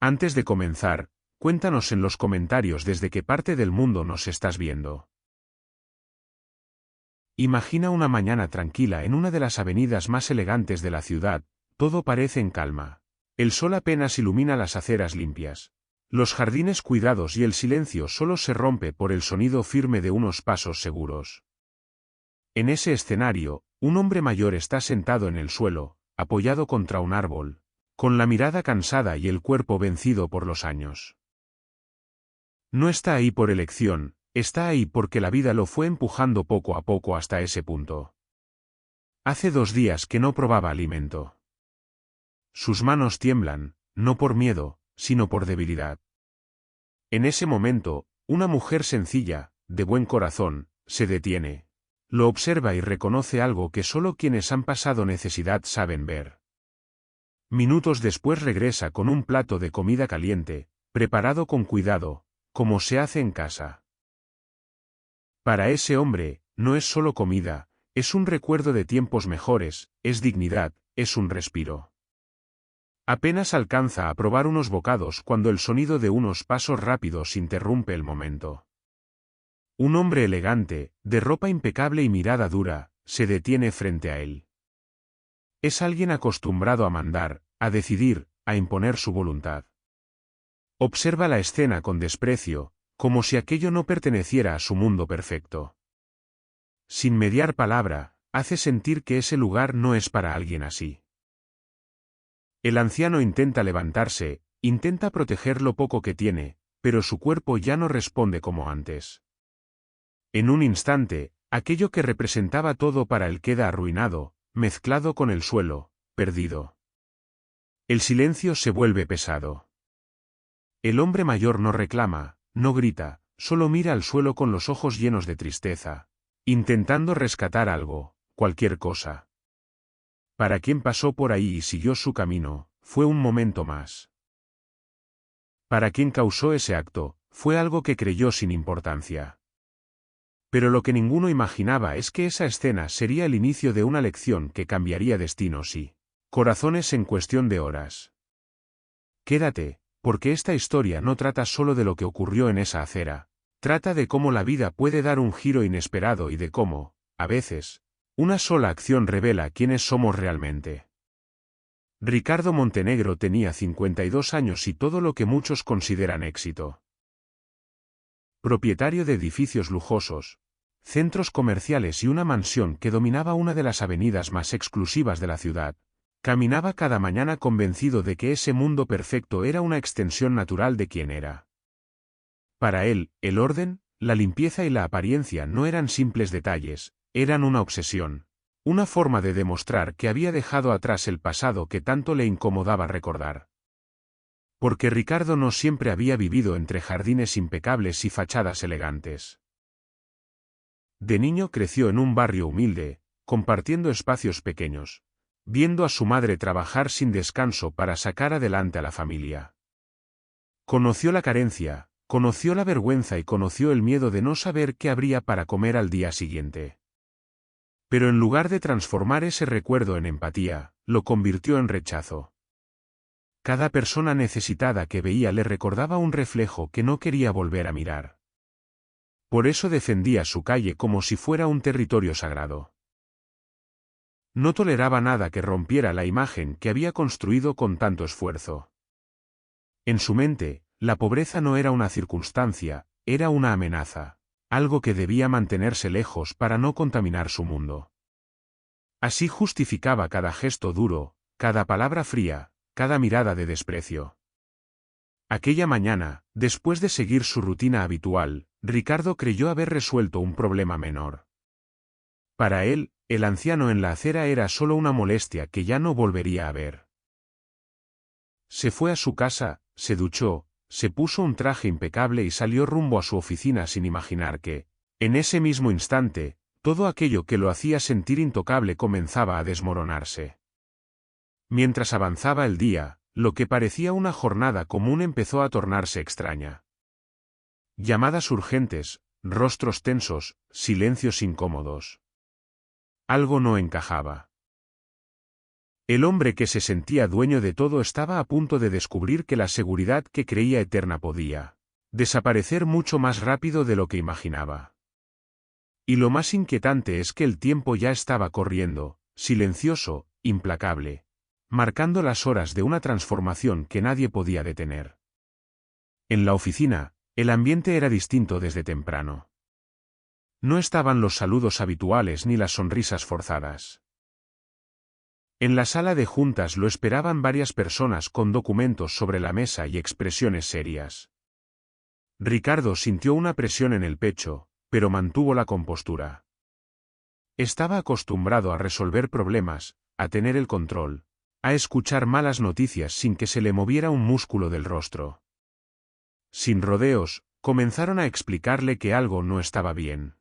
Antes de comenzar, cuéntanos en los comentarios desde qué parte del mundo nos estás viendo. Imagina una mañana tranquila en una de las avenidas más elegantes de la ciudad, todo parece en calma. El sol apenas ilumina las aceras limpias. Los jardines cuidados y el silencio solo se rompe por el sonido firme de unos pasos seguros. En ese escenario, un hombre mayor está sentado en el suelo, apoyado contra un árbol, con la mirada cansada y el cuerpo vencido por los años. No está ahí por elección, está ahí porque la vida lo fue empujando poco a poco hasta ese punto. Hace 2 días que no probaba alimento. Sus manos tiemblan, no por miedo, sino por debilidad. En ese momento, una mujer sencilla, de buen corazón, se detiene. Lo observa y reconoce algo que solo quienes han pasado necesidad saben ver. Minutos después regresa con un plato de comida caliente, preparado con cuidado, como se hace en casa. Para ese hombre, no es solo comida, es un recuerdo de tiempos mejores, es dignidad, es un respiro. Apenas alcanza a probar unos bocados cuando el sonido de unos pasos rápidos interrumpe el momento. Un hombre elegante, de ropa impecable y mirada dura, se detiene frente a él. Es alguien acostumbrado a mandar, a decidir, a imponer su voluntad. Observa la escena con desprecio, como si aquello no perteneciera a su mundo perfecto. Sin mediar palabra, hace sentir que ese lugar no es para alguien así. El anciano intenta levantarse, intenta proteger lo poco que tiene, pero su cuerpo ya no responde como antes. En un instante, aquello que representaba todo para él queda arruinado, mezclado con el suelo, perdido. El silencio se vuelve pesado. El hombre mayor no reclama, no grita, solo mira al suelo con los ojos llenos de tristeza, intentando rescatar algo, cualquier cosa. Para quien pasó por ahí y siguió su camino, fue un momento más. Para quien causó ese acto, fue algo que creyó sin importancia. Pero lo que ninguno imaginaba es que esa escena sería el inicio de una lección que cambiaría destinos y corazones en cuestión de horas. Quédate, porque esta historia no trata solo de lo que ocurrió en esa acera, trata de cómo la vida puede dar un giro inesperado y de cómo, a veces, una sola acción revela quiénes somos realmente. Ricardo Montenegro tenía 52 años y todo lo que muchos consideran éxito. Propietario de edificios lujosos, centros comerciales y una mansión que dominaba una de las avenidas más exclusivas de la ciudad, caminaba cada mañana convencido de que ese mundo perfecto era una extensión natural de quien era. Para él, el orden, la limpieza y la apariencia no eran simples detalles, eran una obsesión, una forma de demostrar que había dejado atrás el pasado que tanto le incomodaba recordar. Porque Ricardo no siempre había vivido entre jardines impecables y fachadas elegantes. De niño creció en un barrio humilde, compartiendo espacios pequeños, viendo a su madre trabajar sin descanso para sacar adelante a la familia. Conoció la carencia, conoció la vergüenza y conoció el miedo de no saber qué habría para comer al día siguiente. Pero en lugar de transformar ese recuerdo en empatía, lo convirtió en rechazo. Cada persona necesitada que veía le recordaba un reflejo que no quería volver a mirar. Por eso defendía su calle como si fuera un territorio sagrado. No toleraba nada que rompiera la imagen que había construido con tanto esfuerzo. En su mente, la pobreza no era una circunstancia, era una amenaza, algo que debía mantenerse lejos para no contaminar su mundo. Así justificaba cada gesto duro, cada palabra fría, cada mirada de desprecio. Aquella mañana, después de seguir su rutina habitual, Ricardo creyó haber resuelto un problema menor. Para él, el anciano en la acera era solo una molestia que ya no volvería a ver. Se fue a su casa, se duchó, se puso un traje impecable y salió rumbo a su oficina sin imaginar que, en ese mismo instante, todo aquello que lo hacía sentir intocable comenzaba a desmoronarse. Mientras avanzaba el día, lo que parecía una jornada común empezó a tornarse extraña. Llamadas urgentes, rostros tensos, silencios incómodos. Algo no encajaba. El hombre que se sentía dueño de todo estaba a punto de descubrir que la seguridad que creía eterna podía desaparecer mucho más rápido de lo que imaginaba. Y lo más inquietante es que el tiempo ya estaba corriendo, silencioso, implacable, marcando las horas de una transformación que nadie podía detener. En la oficina, el ambiente era distinto desde temprano. No estaban los saludos habituales ni las sonrisas forzadas. En la sala de juntas lo esperaban varias personas con documentos sobre la mesa y expresiones serias. Ricardo sintió una presión en el pecho, pero mantuvo la compostura. Estaba acostumbrado a resolver problemas, a tener el control, a escuchar malas noticias sin que se le moviera un músculo del rostro. Sin rodeos, comenzaron a explicarle que algo no estaba bien.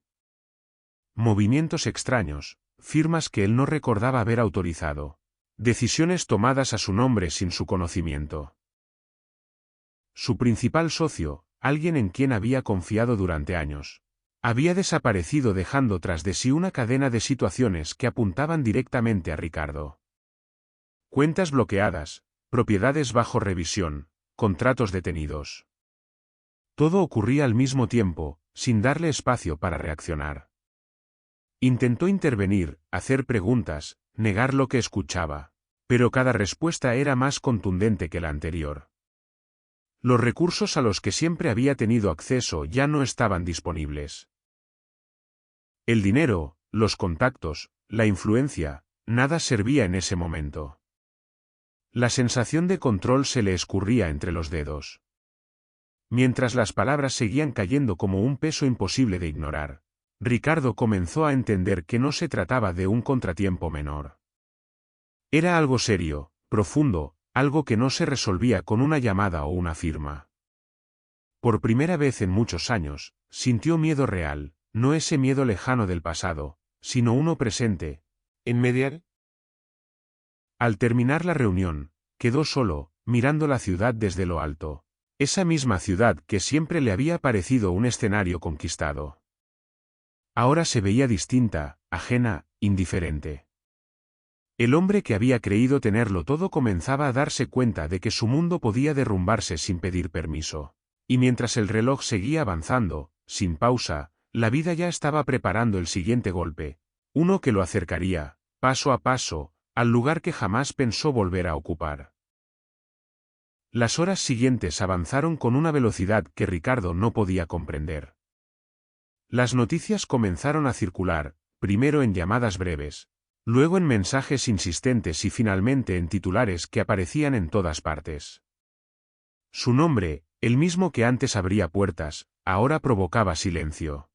Movimientos extraños, firmas que él no recordaba haber autorizado, decisiones tomadas a su nombre sin su conocimiento. Su principal socio, alguien en quien había confiado durante años, había desaparecido dejando tras de sí una cadena de situaciones que apuntaban directamente a Ricardo. Cuentas bloqueadas, propiedades bajo revisión, contratos detenidos. Todo ocurría al mismo tiempo, sin darle espacio para reaccionar. Intentó intervenir, hacer preguntas, negar lo que escuchaba, pero cada respuesta era más contundente que la anterior. Los recursos a los que siempre había tenido acceso ya no estaban disponibles. El dinero, los contactos, la influencia, nada servía en ese momento. La sensación de control se le escurría entre los dedos. Mientras las palabras seguían cayendo como un peso imposible de ignorar, Ricardo comenzó a entender que no se trataba de un contratiempo menor. Era algo serio, profundo, algo que no se resolvía con una llamada o una firma. Por primera vez en muchos años, sintió miedo real, no ese miedo lejano del pasado, sino uno presente. ¿En mediar? Al terminar la reunión, quedó solo, mirando la ciudad desde lo alto. Esa misma ciudad que siempre le había parecido un escenario conquistado. Ahora se veía distinta, ajena, indiferente. El hombre que había creído tenerlo todo comenzaba a darse cuenta de que su mundo podía derrumbarse sin pedir permiso. Y mientras el reloj seguía avanzando, sin pausa, la vida ya estaba preparando el siguiente golpe, uno que lo acercaría, paso a paso, al lugar que jamás pensó volver a ocupar. Las horas siguientes avanzaron con una velocidad que Ricardo no podía comprender. Las noticias comenzaron a circular, primero en llamadas breves, luego en mensajes insistentes y finalmente en titulares que aparecían en todas partes. Su nombre, el mismo que antes abría puertas, ahora provocaba silencio.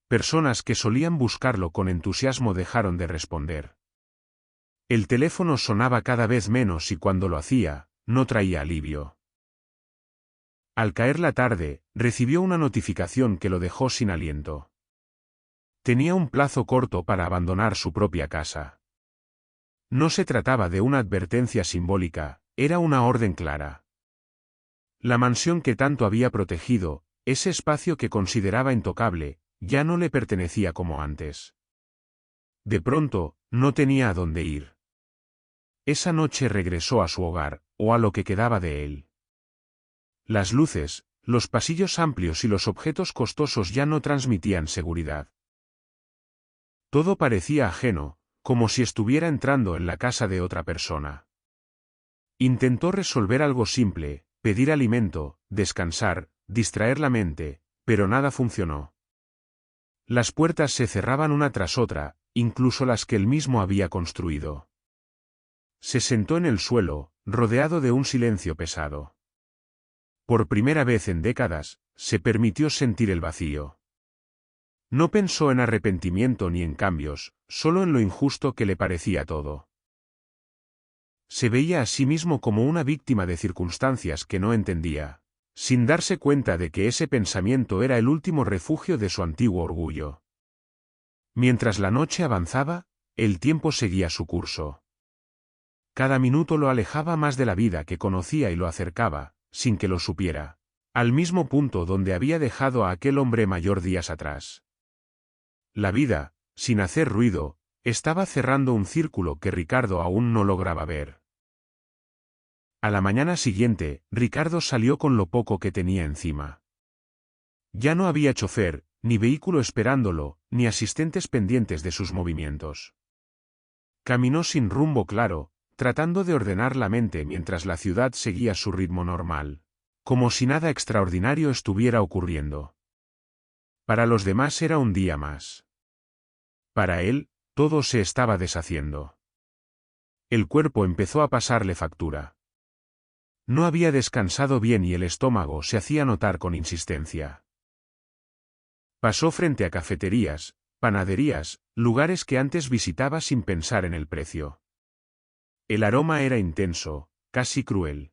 Personas que solían buscarlo con entusiasmo dejaron de responder. El teléfono sonaba cada vez menos y cuando lo hacía, no traía alivio. Al caer la tarde, recibió una notificación que lo dejó sin aliento. Tenía un plazo corto para abandonar su propia casa. No se trataba de una advertencia simbólica, era una orden clara. La mansión que tanto había protegido, ese espacio que consideraba intocable, ya no le pertenecía como antes. De pronto, no tenía a dónde ir. Esa noche regresó a su hogar, o a lo que quedaba de él. Las luces, los pasillos amplios y los objetos costosos ya no transmitían seguridad. Todo parecía ajeno, como si estuviera entrando en la casa de otra persona. Intentó resolver algo simple, pedir alimento, descansar, distraer la mente, pero nada funcionó. Las puertas se cerraban una tras otra, incluso las que él mismo había construido. Se sentó en el suelo, rodeado de un silencio pesado. Por primera vez en décadas, se permitió sentir el vacío. No pensó en arrepentimiento ni en cambios, solo en lo injusto que le parecía todo. Se veía a sí mismo como una víctima de circunstancias que no entendía, sin darse cuenta de que ese pensamiento era el último refugio de su antiguo orgullo. Mientras la noche avanzaba, el tiempo seguía su curso. Cada minuto lo alejaba más de la vida que conocía y lo acercaba, sin que lo supiera, al mismo punto donde había dejado a aquel hombre mayor días atrás. La vida, sin hacer ruido, Estaba cerrando un círculo que Ricardo aún no lograba ver. A la mañana siguiente, Ricardo salió con lo poco que tenía encima. Ya no había chofer, ni vehículo esperándolo, ni asistentes pendientes de sus movimientos. Caminó sin rumbo claro, tratando de ordenar la mente mientras la ciudad seguía su ritmo normal, como si nada extraordinario estuviera ocurriendo. Para los demás era un día más. Para él, todo se estaba deshaciendo. El cuerpo empezó a pasarle factura. No había descansado bien y el estómago se hacía notar con insistencia. Pasó frente a cafeterías, panaderías, lugares que antes visitaba sin pensar en el precio. El aroma era intenso, casi cruel.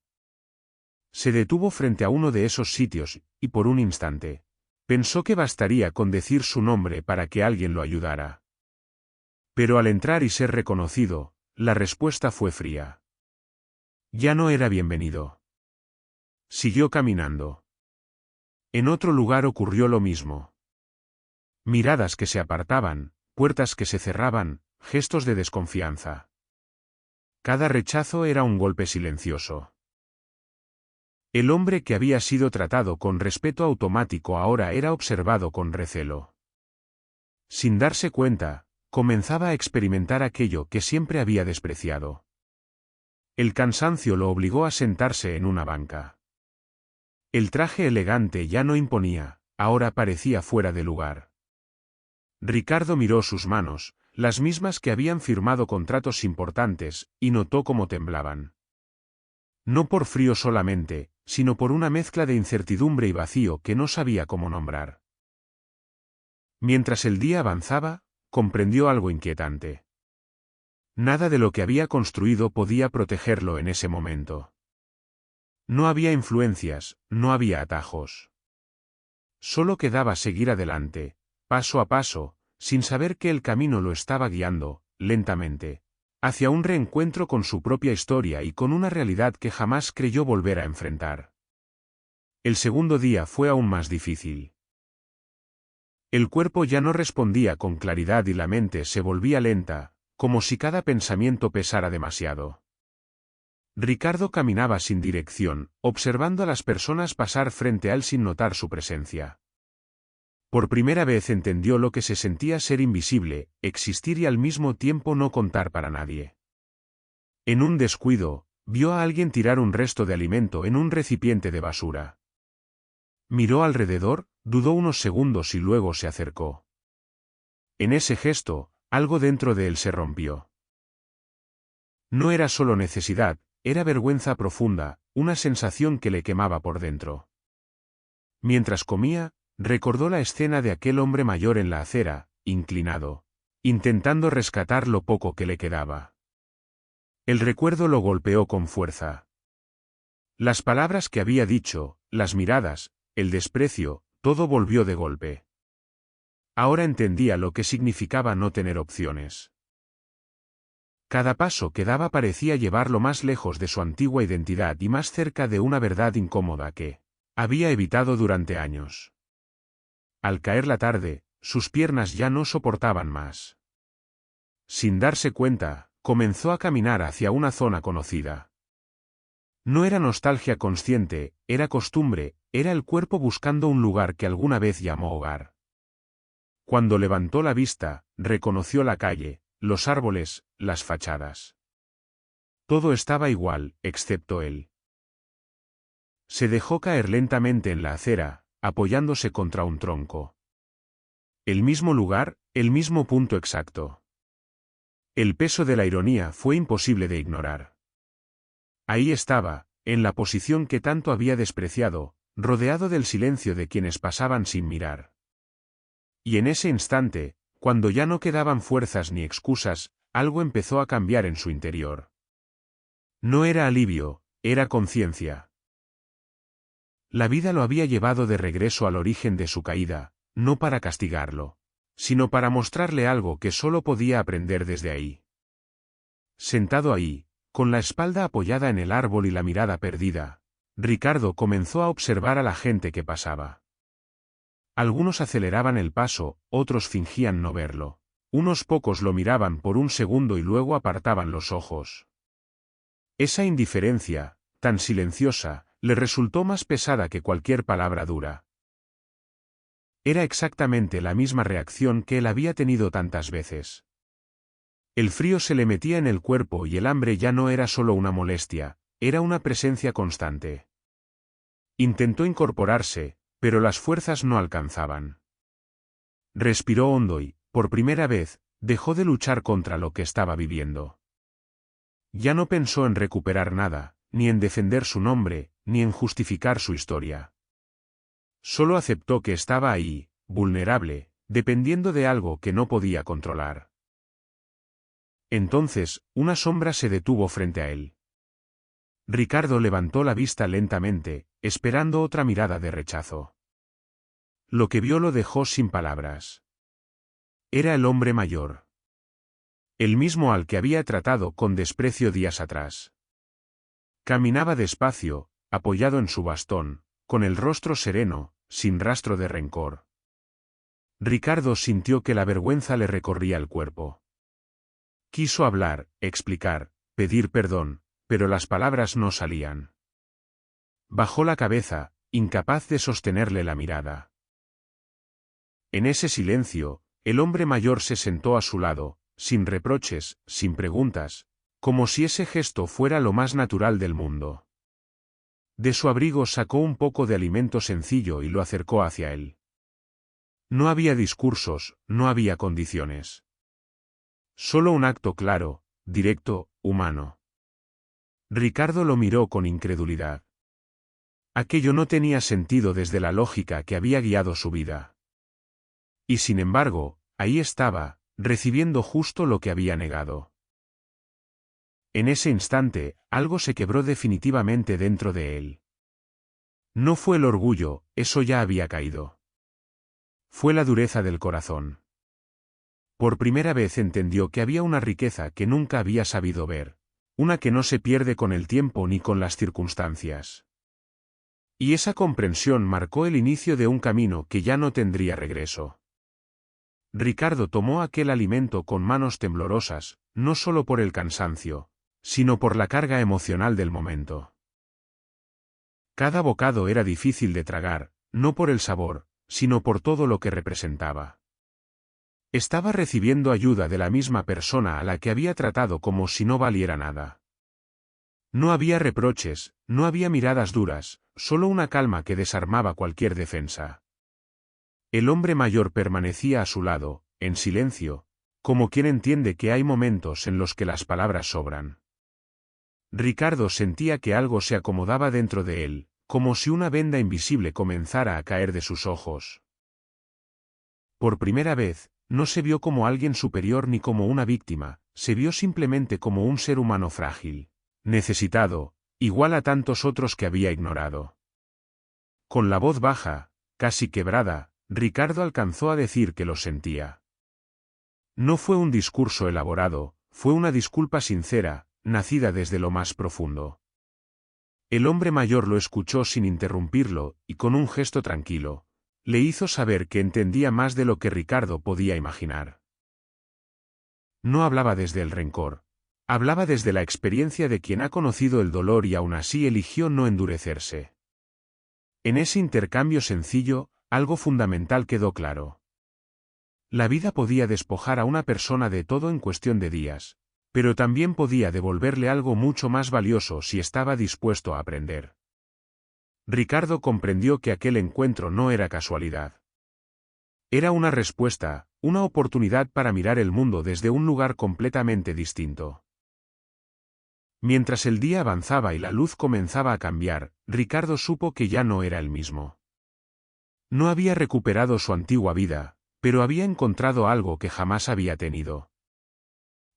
Se detuvo frente a uno de esos sitios, y por un instante, pensó que bastaría con decir su nombre para que alguien lo ayudara. Pero al entrar y ser reconocido, la respuesta fue fría. Ya no era bienvenido. Siguió caminando. En otro lugar ocurrió lo mismo. Miradas que se apartaban, puertas que se cerraban, gestos de desconfianza. Cada rechazo era un golpe silencioso. El hombre que había sido tratado con respeto automático ahora era observado con recelo. Sin darse cuenta, comenzaba a experimentar aquello que siempre había despreciado. El cansancio lo obligó a sentarse en una banca. El traje elegante ya no imponía, ahora parecía fuera de lugar. Ricardo miró sus manos, las mismas que habían firmado contratos importantes, y notó cómo temblaban. No por frío solamente, sino por una mezcla de incertidumbre y vacío que no sabía cómo nombrar. Mientras el día avanzaba, comprendió algo inquietante. Nada de lo que había construido podía protegerlo en ese momento. No había influencias, no había atajos. Solo quedaba seguir adelante, paso a paso, sin saber que el camino lo estaba guiando, lentamente, hacia un reencuentro con su propia historia y con una realidad que jamás creyó volver a enfrentar. El segundo día fue aún más difícil. El cuerpo ya no respondía con claridad y la mente se volvía lenta, como si cada pensamiento pesara demasiado. Ricardo caminaba sin dirección, observando a las personas pasar frente a él sin notar su presencia. Por primera vez entendió lo que se sentía ser invisible, existir y al mismo tiempo no contar para nadie. En un descuido, vio a alguien tirar un resto de alimento en un recipiente de basura. Miró alrededor, dudó unos segundos y luego se acercó. En ese gesto, algo dentro de él se rompió. No era solo necesidad, era vergüenza profunda, una sensación que le quemaba por dentro. Mientras comía, recordó la escena de aquel hombre mayor en la acera, inclinado, intentando rescatar lo poco que le quedaba. El recuerdo lo golpeó con fuerza. Las palabras que había dicho, las miradas, el desprecio, todo volvió de golpe. Ahora entendía lo que significaba no tener opciones. Cada paso que daba parecía llevarlo más lejos de su antigua identidad y más cerca de una verdad incómoda que había evitado durante años. Al caer la tarde, sus piernas ya no soportaban más. Sin darse cuenta, comenzó a caminar hacia una zona conocida. No era nostalgia consciente, era costumbre, era el cuerpo buscando un lugar que alguna vez llamó hogar. Cuando levantó la vista, reconoció la calle, los árboles, las fachadas. Todo estaba igual, excepto él. Se dejó caer lentamente en la acera, apoyándose contra un tronco. El mismo lugar, el mismo punto exacto. El peso de la ironía fue imposible de ignorar. Ahí estaba, en la posición que tanto había despreciado, rodeado del silencio de quienes pasaban sin mirar. Y en ese instante, cuando ya no quedaban fuerzas ni excusas, algo empezó a cambiar en su interior. No era alivio, era conciencia. La vida lo había llevado de regreso al origen de su caída, no para castigarlo, sino para mostrarle algo que solo podía aprender desde ahí. Sentado ahí, con la espalda apoyada en el árbol y la mirada perdida, Ricardo comenzó a observar a la gente que pasaba. Algunos aceleraban el paso, otros fingían no verlo. Unos pocos lo miraban por un segundo y luego apartaban los ojos. Esa indiferencia, tan silenciosa, le resultó más pesada que cualquier palabra dura. Era exactamente la misma reacción que él había tenido tantas veces. El frío se le metía en el cuerpo y el hambre ya no era solo una molestia, era una presencia constante. Intentó incorporarse, pero las fuerzas no alcanzaban. Respiró hondo y, por primera vez, dejó de luchar contra lo que estaba viviendo. Ya no pensó en recuperar nada, ni en defender su nombre, ni en justificar su historia. Solo aceptó que estaba ahí, vulnerable, dependiendo de algo que no podía controlar. Entonces, una sombra se detuvo frente a él. Ricardo levantó la vista lentamente, esperando otra mirada de rechazo. Lo que vio lo dejó sin palabras. Era el hombre mayor. El mismo al que había tratado con desprecio días atrás. Caminaba despacio, apoyado en su bastón, con el rostro sereno, sin rastro de rencor. Ricardo sintió que la vergüenza le recorría el cuerpo. Quiso hablar, explicar, pedir perdón, pero las palabras no salían. Bajó la cabeza, incapaz de sostenerle la mirada. En ese silencio, el hombre mayor se sentó a su lado, sin reproches, sin preguntas, como si ese gesto fuera lo más natural del mundo. De su abrigo sacó un poco de alimento sencillo y lo acercó hacia él. No había discursos, no había condiciones. Solo un acto claro, directo, humano. Ricardo lo miró con incredulidad. Aquello no tenía sentido desde la lógica que había guiado su vida. Y sin embargo, ahí estaba, recibiendo justo lo que había negado. En ese instante, algo se quebró definitivamente dentro de él. No fue el orgullo, eso ya había caído. Fue la dureza del corazón. Por primera vez entendió que había una riqueza que nunca había sabido ver, una que no se pierde con el tiempo ni con las circunstancias. Y esa comprensión marcó el inicio de un camino que ya no tendría regreso. Ricardo tomó aquel alimento con manos temblorosas, no solo por el cansancio, sino por la carga emocional del momento. Cada bocado era difícil de tragar, no por el sabor, sino por todo lo que representaba. Estaba recibiendo ayuda de la misma persona a la que había tratado como si no valiera nada. No había reproches, no había miradas duras, solo una calma que desarmaba cualquier defensa. El hombre mayor permanecía a su lado, en silencio, como quien entiende que hay momentos en los que las palabras sobran. Ricardo sentía que algo se acomodaba dentro de él, como si una venda invisible comenzara a caer de sus ojos. Por primera vez, no se vio como alguien superior ni como una víctima, se vio simplemente como un ser humano frágil, necesitado, igual a tantos otros que había ignorado. Con la voz baja, casi quebrada, Ricardo alcanzó a decir que lo sentía. No fue un discurso elaborado, fue una disculpa sincera, nacida desde lo más profundo. El hombre mayor lo escuchó sin interrumpirlo, y con un gesto tranquilo, le hizo saber que entendía más de lo que Ricardo podía imaginar. No hablaba desde el rencor, hablaba desde la experiencia de quien ha conocido el dolor y aún así eligió no endurecerse. En ese intercambio sencillo, algo fundamental quedó claro. La vida podía despojar a una persona de todo en cuestión de días, pero también podía devolverle algo mucho más valioso si estaba dispuesto a aprender. Ricardo comprendió que aquel encuentro no era casualidad. Era una respuesta, una oportunidad para mirar el mundo desde un lugar completamente distinto. Mientras el día avanzaba y la luz comenzaba a cambiar, Ricardo supo que ya no era el mismo. No había recuperado su antigua vida, pero había encontrado algo que jamás había tenido.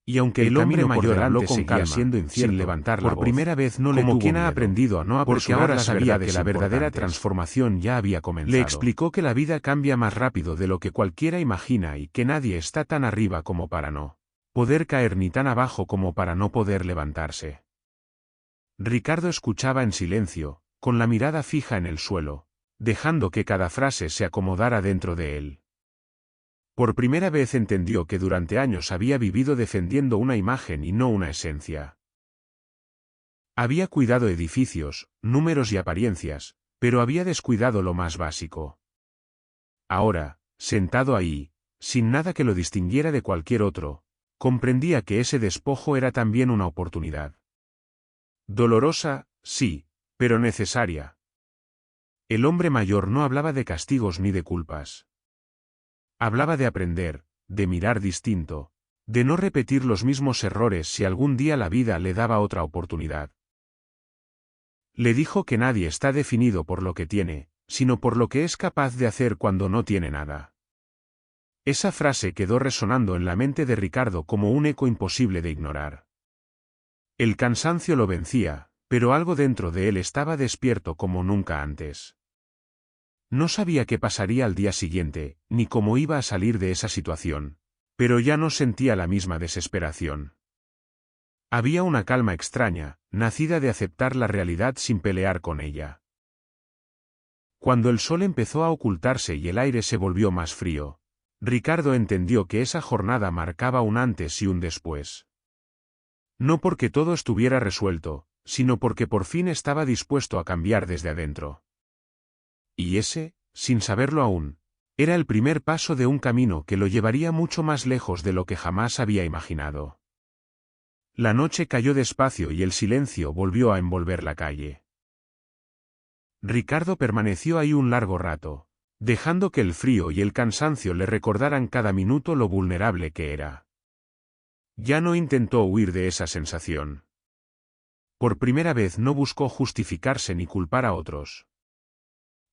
Y aunque el hombre mayor habló con calma, siendo incierto, sin levantar la voz, por primera vez no le tuvo miedo, como quien ha aprendido a no apresurar, porque ahora sabía que la verdadera transformación ya había comenzado. Le explicó que la vida cambia más rápido de lo que cualquiera imagina y que nadie está tan arriba como para no poder caer ni tan abajo como para no poder levantarse. Ricardo escuchaba en silencio, con la mirada fija en el suelo, dejando que cada frase se acomodara dentro de él. Por primera vez entendió que durante años había vivido defendiendo una imagen y no una esencia. Había cuidado edificios, números y apariencias, pero había descuidado lo más básico. Ahora, sentado ahí, sin nada que lo distinguiera de cualquier otro, comprendía que ese despojo era también una oportunidad. Dolorosa, sí, pero necesaria. El hombre mayor no hablaba de castigos ni de culpas. Hablaba de aprender, de mirar distinto, de no repetir los mismos errores si algún día la vida le daba otra oportunidad. Le dijo que nadie está definido por lo que tiene, sino por lo que es capaz de hacer cuando no tiene nada. Esa frase quedó resonando en la mente de Ricardo como un eco imposible de ignorar. El cansancio lo vencía, pero algo dentro de él estaba despierto como nunca antes. No sabía qué pasaría al día siguiente, ni cómo iba a salir de esa situación, pero ya no sentía la misma desesperación. Había una calma extraña, nacida de aceptar la realidad sin pelear con ella. Cuando el sol empezó a ocultarse y el aire se volvió más frío, Ricardo entendió que esa jornada marcaba un antes y un después. No porque todo estuviera resuelto, sino porque por fin estaba dispuesto a cambiar desde adentro. Y ese, sin saberlo aún, era el primer paso de un camino que lo llevaría mucho más lejos de lo que jamás había imaginado. La noche cayó despacio y el silencio volvió a envolver la calle. Ricardo permaneció ahí un largo rato, dejando que el frío y el cansancio le recordaran cada minuto lo vulnerable que era. Ya no intentó huir de esa sensación. Por primera vez no buscó justificarse ni culpar a otros.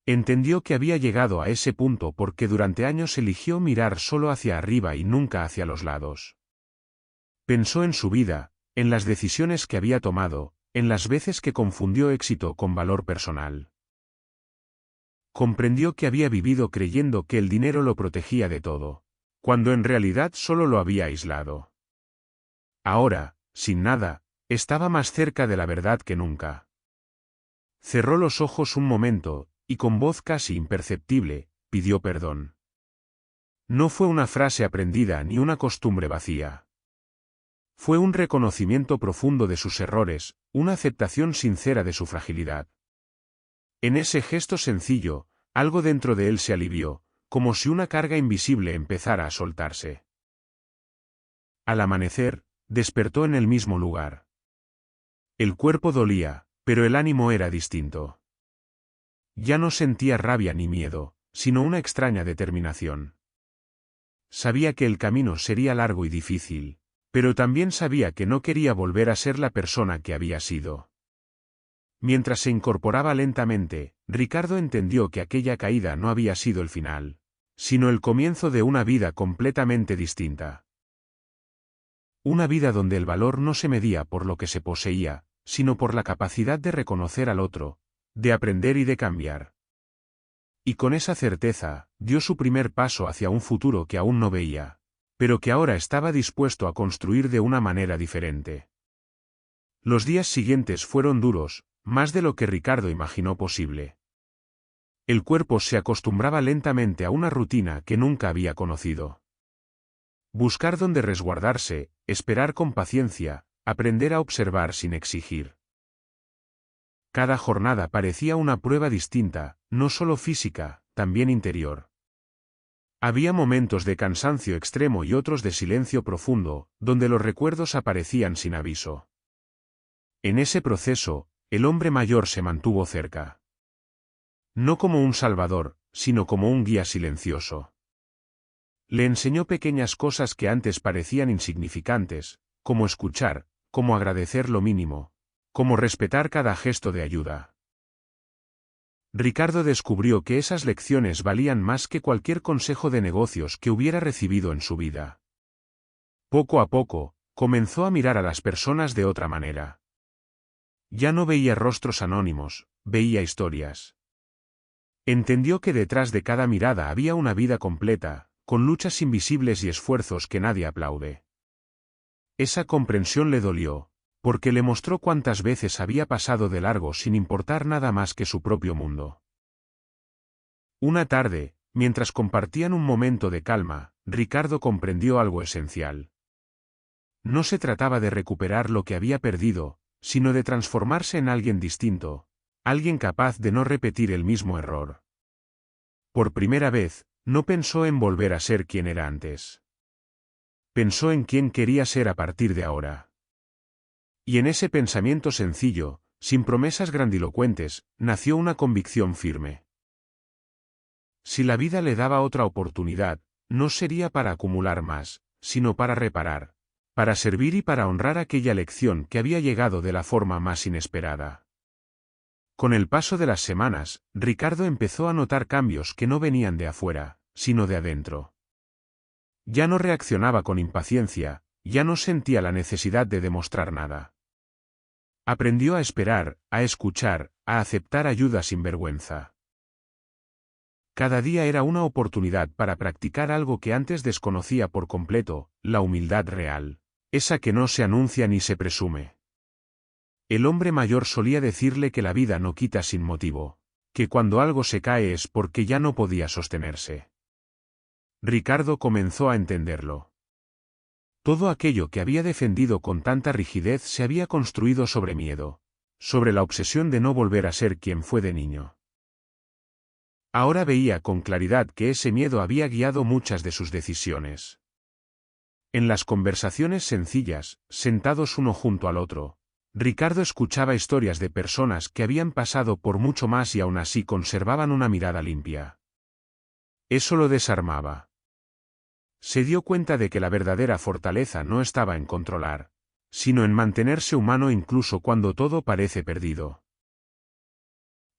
Entendió que había llegado a ese punto porque durante años eligió mirar solo hacia arriba y nunca hacia los lados. Pensó en su vida, en las decisiones que había tomado, en las veces que confundió éxito con valor personal. Comprendió que había vivido creyendo que el dinero lo protegía de todo, cuando en realidad solo lo había aislado. Ahora, sin nada, estaba más cerca de la verdad que nunca. Cerró los ojos un momento, y con voz casi imperceptible, pidió perdón. No fue una frase aprendida ni una costumbre vacía. Fue un reconocimiento profundo de sus errores, una aceptación sincera de su fragilidad. En ese gesto sencillo, algo dentro de él se alivió, como si una carga invisible empezara a soltarse. Al amanecer, despertó en el mismo lugar. El cuerpo dolía, pero el ánimo era distinto. Ya no sentía rabia ni miedo, sino una extraña determinación. Sabía que el camino sería largo y difícil, pero también sabía que no quería volver a ser la persona que había sido. Mientras se incorporaba lentamente, Ricardo entendió que aquella caída no había sido el final, sino el comienzo de una vida completamente distinta. Una vida donde el valor no se medía por lo que se poseía, sino por la capacidad de reconocer al otro, de aprender y de cambiar. Y con esa certeza, dio su primer paso hacia un futuro que aún no veía, pero que ahora estaba dispuesto a construir de una manera diferente. Los días siguientes fueron duros, más de lo que Ricardo imaginó posible. El cuerpo se acostumbraba lentamente a una rutina que nunca había conocido. Buscar dónde resguardarse, esperar con paciencia, aprender a observar sin exigir. Cada jornada parecía una prueba distinta, no solo física, también interior. Había momentos de cansancio extremo y otros de silencio profundo, donde los recuerdos aparecían sin aviso. En ese proceso, el hombre mayor se mantuvo cerca. No como un salvador, sino como un guía silencioso. Le enseñó pequeñas cosas que antes parecían insignificantes, como escuchar, como agradecer lo mínimo, como respetar cada gesto de ayuda. Ricardo descubrió que esas lecciones valían más que cualquier consejo de negocios que hubiera recibido en su vida. Poco a poco, comenzó a mirar a las personas de otra manera. Ya no veía rostros anónimos, veía historias. Entendió que detrás de cada mirada había una vida completa, con luchas invisibles y esfuerzos que nadie aplaude. Esa comprensión le dolió, porque le mostró cuántas veces había pasado de largo sin importar nada más que su propio mundo. Una tarde, Mientras compartían un momento de calma, Ricardo comprendió algo esencial. No se trataba de recuperar lo que había perdido, sino de transformarse en alguien distinto, alguien capaz de no repetir el mismo error. Por primera vez, no pensó en volver a ser quien era antes. Pensó en quién quería ser a partir de ahora. Y en ese pensamiento sencillo, sin promesas grandilocuentes, nació una convicción firme. Si la vida le daba otra oportunidad, no sería para acumular más, sino para reparar, para servir y para honrar aquella lección que había llegado de la forma más inesperada. Con el paso de las semanas, Ricardo empezó a notar cambios que no venían de afuera, sino de adentro. Ya no reaccionaba con impaciencia, ya no sentía la necesidad de demostrar nada. Aprendió a esperar, a escuchar, a aceptar ayuda sin vergüenza. Cada día era una oportunidad para practicar algo que antes desconocía por completo, la humildad real, esa que no se anuncia ni se presume. El hombre mayor solía decirle que la vida no quita sin motivo, que cuando algo se cae es porque ya no podía sostenerse. Ricardo comenzó a entenderlo. Todo aquello que había defendido con tanta rigidez se había construido sobre miedo, sobre la obsesión de no volver a ser quien fue de niño. Ahora veía con claridad que ese miedo había guiado muchas de sus decisiones. En las conversaciones sencillas, sentados uno junto al otro, Ricardo escuchaba historias de personas que habían pasado por mucho más y aún así conservaban una mirada limpia. Eso lo desarmaba. Se dio cuenta de que la verdadera fortaleza no estaba en controlar, sino en mantenerse humano incluso cuando todo parece perdido.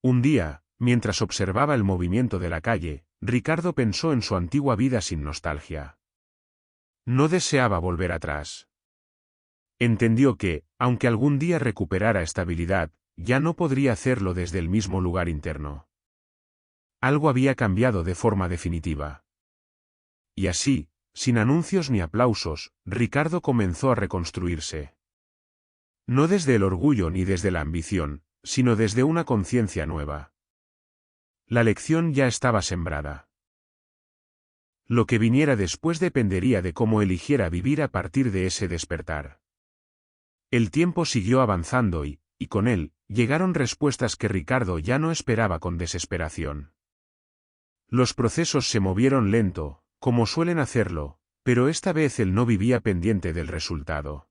Un día, mientras observaba el movimiento de la calle, Ricardo pensó en su antigua vida sin nostalgia. No deseaba volver atrás. Entendió que, aunque algún día recuperara estabilidad, ya no podría hacerlo desde el mismo lugar interno. Algo había cambiado de forma definitiva. Y así, sin anuncios ni aplausos, Ricardo comenzó a reconstruirse. No desde el orgullo ni desde la ambición, sino desde una conciencia nueva. La lección ya estaba sembrada. Lo que viniera después dependería de cómo eligiera vivir a partir de ese despertar. El tiempo siguió avanzando y con él, llegaron respuestas que Ricardo ya no esperaba con desesperación. Los procesos se movieron lento, como suelen hacerlo, pero esta vez él no vivía pendiente del resultado.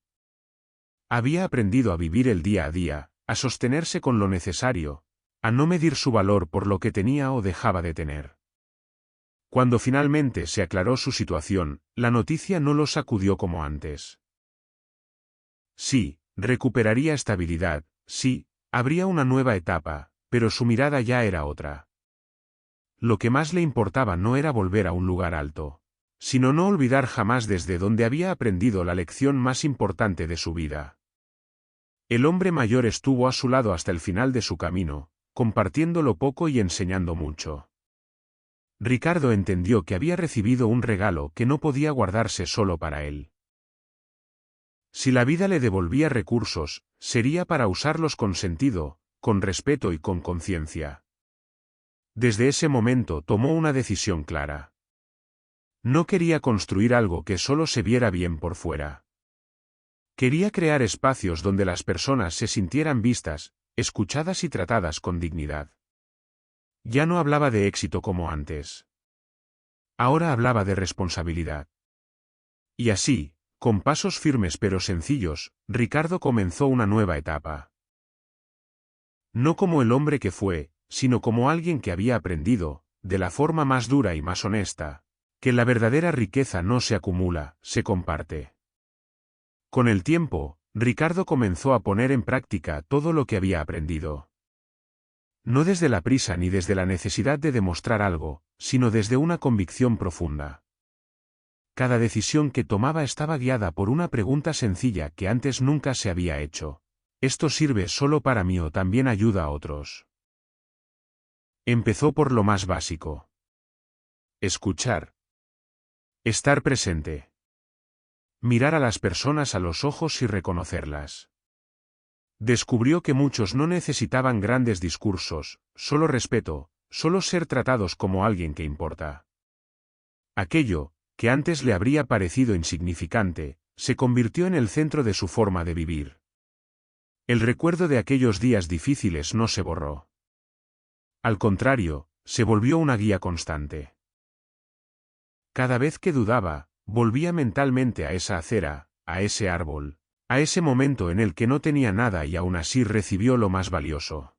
Había aprendido a vivir el día a día, a sostenerse con lo necesario, a no medir su valor por lo que tenía o dejaba de tener. Cuando finalmente se aclaró su situación, la noticia no lo sacudió como antes. Sí, recuperaría estabilidad, sí, habría una nueva etapa, pero su mirada ya era otra. Lo que más le importaba no era volver a un lugar alto, sino no olvidar jamás desde donde había aprendido la lección más importante de su vida. El hombre mayor estuvo a su lado hasta el final de su camino, compartiendo lo poco y enseñando mucho. Ricardo entendió que había recibido un regalo que no podía guardarse solo para él. Si la vida le devolvía recursos, sería para usarlos con sentido, con respeto y con conciencia. Desde ese momento tomó una decisión clara. No quería construir algo que solo se viera bien por fuera. Quería crear espacios donde las personas se sintieran vistas, escuchadas y tratadas con dignidad. Ya no hablaba de éxito como antes. Ahora hablaba de responsabilidad. Y así, con pasos firmes pero sencillos, Ricardo comenzó una nueva etapa. No como el hombre que fue, sino como alguien que había aprendido, de la forma más dura y más honesta, que la verdadera riqueza no se acumula, se comparte. Con el tiempo, Ricardo comenzó a poner en práctica todo lo que había aprendido. No desde la prisa ni desde la necesidad de demostrar algo, sino desde una convicción profunda. Cada decisión que tomaba estaba guiada por una pregunta sencilla que antes nunca se había hecho. ¿Esto sirve solo para mí o también ayuda a otros? Empezó por lo más básico. Escuchar. Estar presente. Mirar a las personas a los ojos y reconocerlas. Descubrió que muchos no necesitaban grandes discursos, solo respeto, solo ser tratados como alguien que importa. Aquello, que antes le habría parecido insignificante, se convirtió en el centro de su forma de vivir. El recuerdo de aquellos días difíciles no se borró. Al contrario, se volvió una guía constante. Cada vez que dudaba, volvía mentalmente a esa acera, a ese árbol, a ese momento en el que no tenía nada y aún así recibió lo más valioso.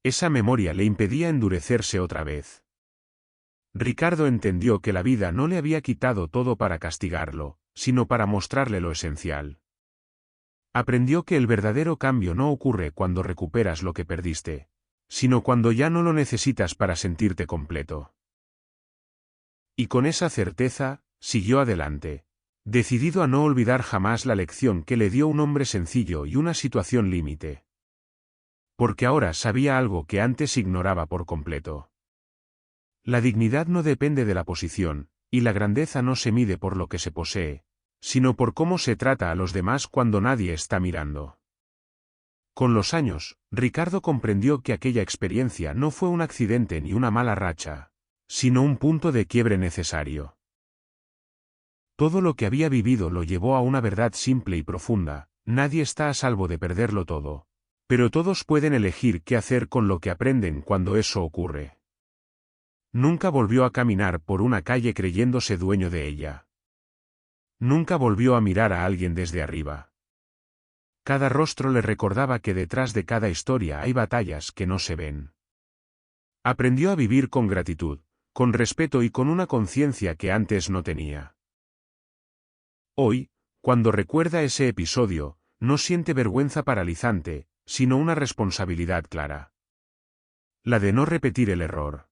Esa memoria le impedía endurecerse otra vez. Ricardo entendió que la vida no le había quitado todo para castigarlo, sino para mostrarle lo esencial. Aprendió que el verdadero cambio no ocurre cuando recuperas lo que perdiste, sino cuando ya no lo necesitas para sentirte completo. Y con esa certeza, siguió adelante, decidido a no olvidar jamás la lección que le dio un hombre sencillo y una situación límite. Porque ahora sabía algo que antes ignoraba por completo. La dignidad no depende de la posición, y la grandeza no se mide por lo que se posee, sino por cómo se trata a los demás cuando nadie está mirando. Con los años, Ricardo comprendió que aquella experiencia no fue un accidente ni una mala racha, sino un punto de quiebre necesario. Todo lo que había vivido lo llevó a una verdad simple y profunda: nadie está a salvo de perderlo todo, pero todos pueden elegir qué hacer con lo que aprenden cuando eso ocurre. Nunca volvió a caminar por una calle creyéndose dueño de ella. Nunca volvió a mirar a alguien desde arriba. Cada rostro le recordaba que detrás de cada historia hay batallas que no se ven. Aprendió a vivir con gratitud, con respeto y con una conciencia que antes no tenía. Hoy, cuando recuerda ese episodio, no siente vergüenza paralizante, sino una responsabilidad clara. La de no repetir el error.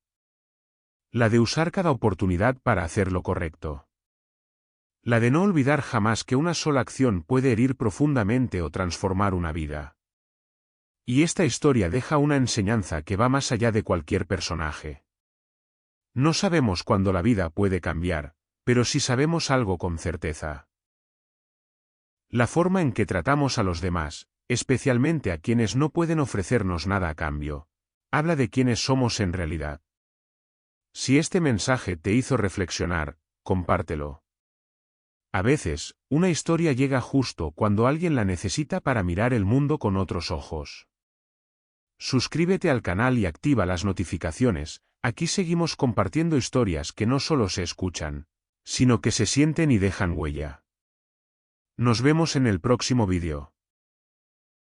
La de usar cada oportunidad para hacer lo correcto. La de no olvidar jamás que una sola acción puede herir profundamente o transformar una vida. Y esta historia deja una enseñanza que va más allá de cualquier personaje. No sabemos cuándo la vida puede cambiar, pero sí sabemos algo con certeza. La forma en que tratamos a los demás, especialmente a quienes no pueden ofrecernos nada a cambio, habla de quiénes somos en realidad. Si este mensaje te hizo reflexionar, compártelo. A veces, una historia llega justo cuando alguien la necesita para mirar el mundo con otros ojos. Suscríbete al canal y activa las notificaciones. Aquí seguimos compartiendo historias que no solo se escuchan, sino que se sienten y dejan huella. Nos vemos en el próximo vídeo.